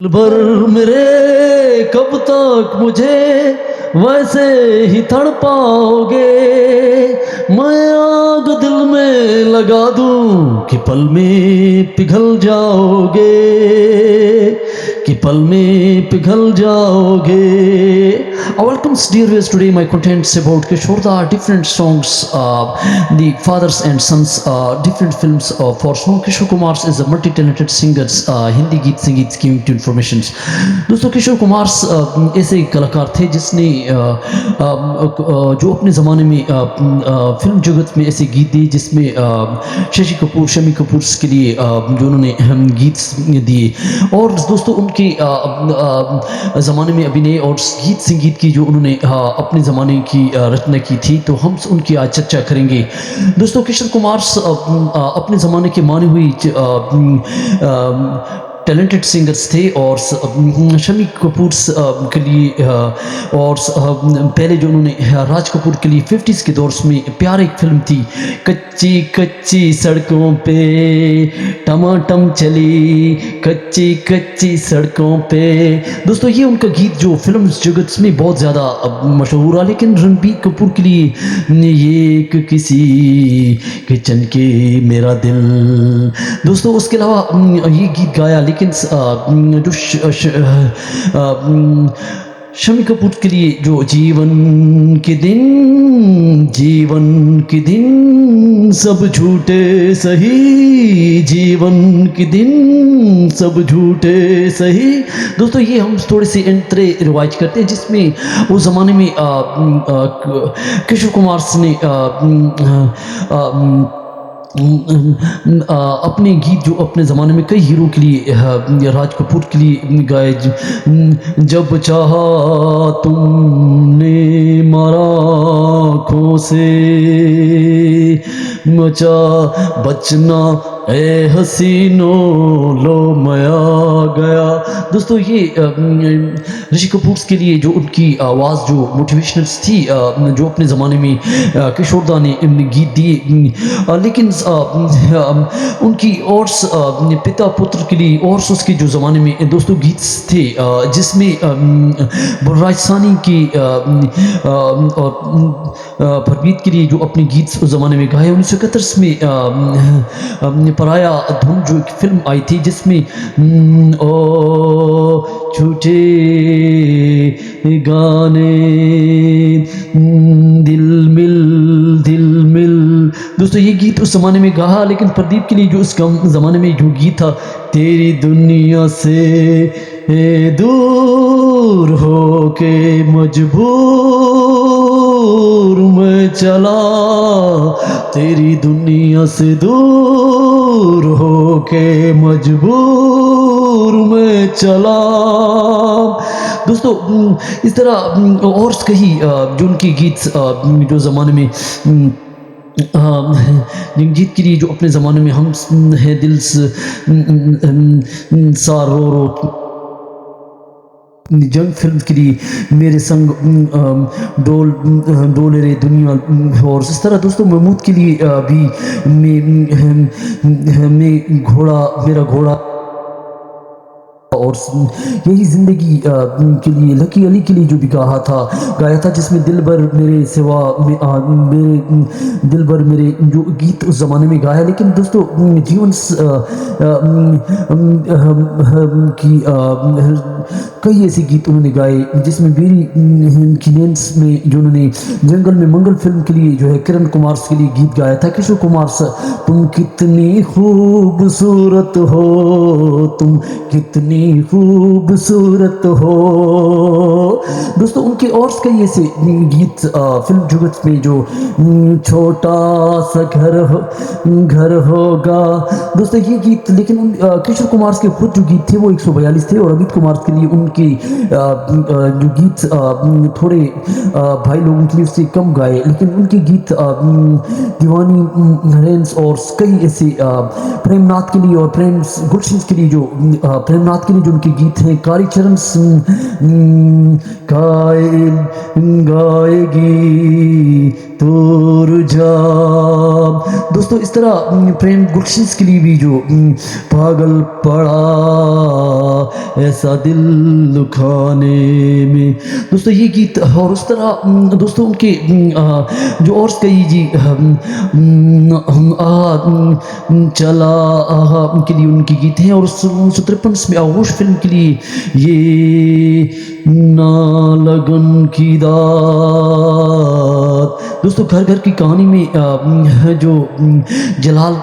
भर मेरे कब तक मुझे वैसे ही तड़ पाओगे। मैं आग दिल में लगा दूं कि पल में पिघल जाओगे, कि पल में पिघल जाओगे। Welcome dear viewers, today my contents about Kishore Da, different songs, the fathers and sons, different films for song. Kishore Kumar is a multi-talented singer, Hindi गीत संगीत की information। दोस्तों किशोर कुमार ऐसे कलाकार थे जिसने जो अपने ज़माने में फिल्म जगत में ऐसे गीत दिए जिसमें शशि कपूर शमी कपूर के लिए जो उन्होंने गीत दिए। और दोस्तों उनके ज़माने में अभिनय और गीत संगीत की जो उन्होंने अपने ज़माने की रचना की थी, तो हम उनकी आज चर्चा करेंगे। दोस्तों किशोर कुमार अपने ज़माने के माने हुए टैलेंटेड सिंगर्स थे और शमी कपूर के लिए और पहले जो उन्होंने राज कपूर के लिए 50s के दौर में प्यार एक फिल्म थी, कच्ची कच्ची सड़कों पे टमाटम चली, कच्ची कच्ची सड़कों पे। दोस्तों ये उनका गीत जो फिल्म जगत में बहुत ज़्यादा मशहूर है, लेकिन रणबीर कपूर के लिए ये किसी किचन के मेरा दिल। दोस्तों उसके अलावा ये गीत गाया, लेकिन जो शमी कपूर के लिए जो जीवन के दिन सब झूठे सही, जीवन के दिन सब झूठे सही। दोस्तों ये हम थोड़े से अंतरे रिवाज करते हैं जिसमें उस ज़माने में किशोर कुमार ने अपने गीत जो अपने ज़माने में कई हीरो के लिए राज कपूर के लिए गाए। जब चाहा तुमने मारा आँखों से, मचा बचना ए हसीनो लो मैं आ गया। दोस्तों ये ऋषि कपूर के लिए जो उनकी आवाज़ जो मोटिवेशनल थी, जो अपने ज़माने में किशोर दा ने गीत दिए, लेकिन उनकी और पिता पुत्र के लिए और उसके जो ज़माने में दोस्तों गीत थे जिसमें राजस्थानी की और परवीत के लिए जो अपने गीत उस ज़माने में गाए। 1971 में पराया धुन जो एक फिल्म आई थी जिसमें ओ झूठे गाने दिल मिल। दोस्तों ये गीत उस ज़माने में गाया, लेकिन प्रदीप के लिए जो उस ज़माने में जो गीत था, तेरी दुनिया से दूर हो के मजबूर मैं चला, तेरी दुनिया से दूर हो के मजबूर मैं चला। दोस्तों इस तरह और कई जो उनके गीत जो ज़माने में जंगजीत के लिए जो अपने ज़माने में हम है दिल सा रो रो, जंग फिल्म के लिए मेरे संग डोले रे दुनिया। और इस तरह दोस्तों महमूद के लिए भी मैं घोड़ा मेरा घोड़ा और यही ज़िंदगी के लिए लकी अली के लिए जो भी गाया था जिसमें दिल भर मेरे सिवा मेरे दिल भर मेरे जो गीत उस ज़माने में गाया। लेकिन दोस्तों जीवन की कई ऐसे गीत उन्होंने गाए जिसमें बेरी खिलेंस में जो उन्होंने जंगल में मंगल फिल्म के लिए जो है किरण कुमार के लिए गीत गाया था। किशोर कुमार तुम कितनी खूबसूरत हो, तुम कितनी खूबसूरत हो। दोस्तों उनके और कई ऐसे गीत फिल्म जगत में जो छोटा सा घर होगा। दोस्तों ये गीत, लेकिन किशोर कुमार के खुद जो गीत थे वो 142 थे, और अमित कुमार के लिए उनके जो गीत थोड़े भाई लोगों के लिए उससे कम गाए, लेकिन उनके गीत दीवानी नरेंस और कई ऐसे प्रेमनाथ के लिए और गुलशन के लिए जो प्रेमनाथ के लिए जो उनके गीत हैं, कालीचरण कायल गाएगी तो रुझान। दोस्तों इस तरह प्रेम गुलशिस के लिए भी जो पागल पड़ा ऐसा दिल दुखाने में, दोस्तों ये गीत। और उस तरह दोस्तों उनके जो और कई जी चला के लिए उनके गीत हैं। और 1953 में आगोश फिल्म के लिए ये ना लगन की दात। दोस्तों घर घर की कहानी में जो जलाल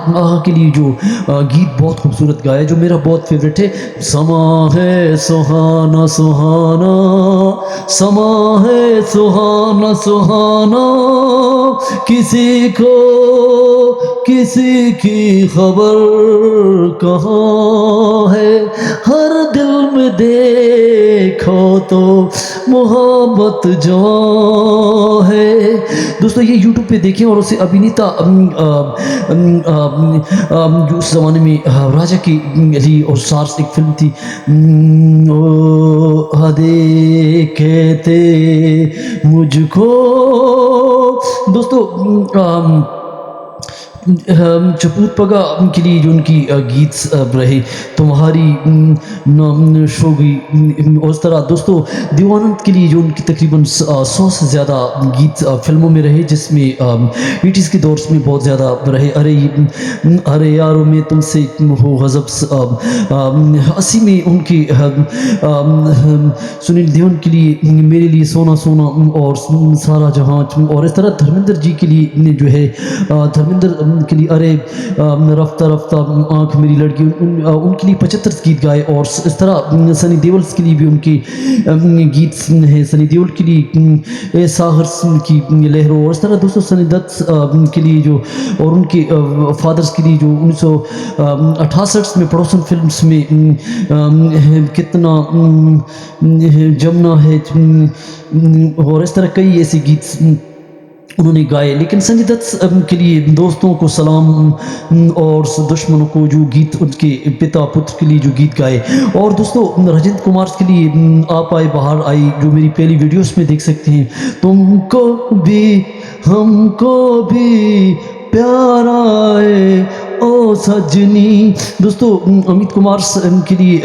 के लिए जो गीत बहुत खूबसूरत गाया, जो मेरा बहुत फेवरेट है। समा है सुहाना सुहाना, समा है सुहाना सुहाना, किसी को किसी की खबर कहाँ है, हर दिल में देखो तो मोहब्बत जो है। दोस्तों ये YouTube पे देखें और उसे अभिनेता जो उस ज़माने में राजा की ली और सार्स एक फिल्म थी, ओ हदे कहते मुझको। दोस्तों चपूत पगा के लिए जो उनकी गीत रहे, तुम्हारी शोगी। और उस तरह दोस्तों दीवानंद के लिए जो उनकी तकरीबन 100 से ज़्यादा गीत फिल्मों में रहे, जिसमें 80s के दौर में बहुत ज़्यादा रहे। अरे यारो मैं तुमसे हो गज़ब। 80 में उनके सुनील देवन के लिए मेरे लिए सोना सोना और सारा जहां। और इस तरह धर्मेंद्र जी के लिए जो है धर्मेंद्र के लिए अरे रफ्ता रफ्ता आँख मेरी लड़की, उनके लिए 75 गीत गाए। और इस तरह सनी देओल के लिए भी उनके गीत हैं। सनी देओल के लिए सागर की लहरों। और इस तरह दोस्तों सनी दत्त के लिए जो और उनके फादर्स के लिए जो 1968 में पड़ोसन फिल्म्स में कितना जमना है। और इस तरह कई ऐसे गीत उन्होंने गाए। लेकिन संजय दत्त के लिए दोस्तों को सलाम और दुश्मनों को जो गीत उनके पिता पुत्र के लिए जो गीत गाए। और दोस्तों राजेंद्र कुमार के लिए आप आए बाहर आई, जो मेरी पहली वीडियोस में देख सकते हैं। तुमको भी हमको भी प्यार आए ओ सजनी। दोस्तों अमित कुमार के लिए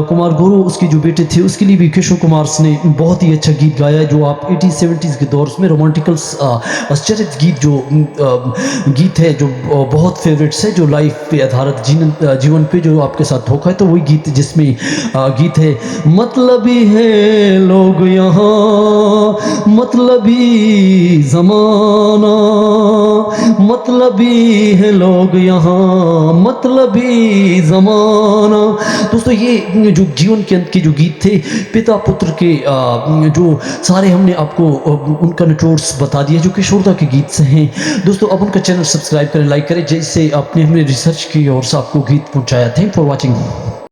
कुमार गुरु उसके जो बेटे थे उसके लिए भी किशोर कुमार ने बहुत ही अच्छा गीत गाया, जो आप 80s-70s के दौर में रोमांटिकल्स आश्चर्यित गीत जो गीत है जो बहुत फेवरेट्स है, जो लाइफ पे आधारित जीवन पे जो आपके साथ धोखा है। तो वही गीत जिसमें गीत है मतलबी है लोग यहाँ मतलबी ज़माना, मतलबी है लोग यहाँ मतलबी ज़माना। दोस्तों ये जो जीवन के अंत के जो गीत थे पिता पुत्र के, जो सारे हमने आपको उनका निचोड़ बता दिया जो किशोरदा के गीत से हैं। दोस्तों अब उनका चैनल सब्सक्राइब करें, लाइक करें, जैसे आपने हमने रिसर्च की और आपको गीत पहुँचाया। Thank for watching.